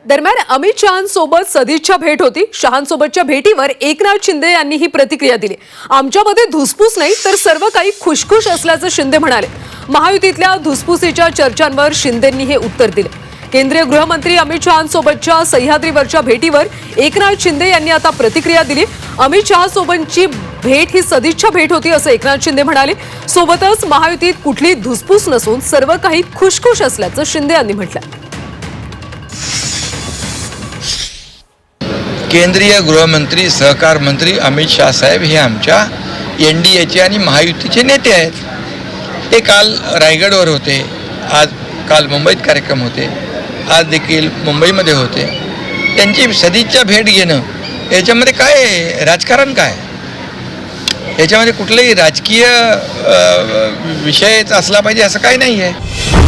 दरम्यान अमित शहांसोबत सदिच्छा भेट होती. शहांसोबतच्या भेटीवर एकनाथ शिंदे यांनी ही प्रतिक्रिया दिली. आमच्यामध्ये धुसफूस नाही तर सर्व काही खुशखुश असल्याचं शिंदे म्हणाले. महायुतीतल्या धुसफुसीच्या चर्चांवर शिंदेंनी हे उत्तर दिले. केंद्रीय गृहमंत्री अमित शहांसोबतच्या सह्याद्रीवरच्या भेटीवर एकनाथ शिंदे यांनी आता प्रतिक्रिया दिली. अमित शहांसोबतची भेट ही सदिच्छा भेट होती असं एकनाथ शिंदे म्हणाले. सोबतच महायुतीत कुठली धुसफूस नसून सर्व काही खुशखुश असल्याचं शिंदे यांनी म्हटलं. केंद्रीय गृहमंत्री सहकार मंत्री अमित शाह साहेब हे आमच्या NDAचे आणि महायुतीचे नेते आहेत. ते काल रायगडवर होते, काल मुंबईत कार्यक्रम होते, आज देखील मुंबईमध्ये होते. त्यांची सदिच्छा भेट घेणं याच्यामध्ये काय राजकारण काय, याच्यामध्ये कुठलाही राजकीय विषयच असला पाहिजे असं काही नाही आहे.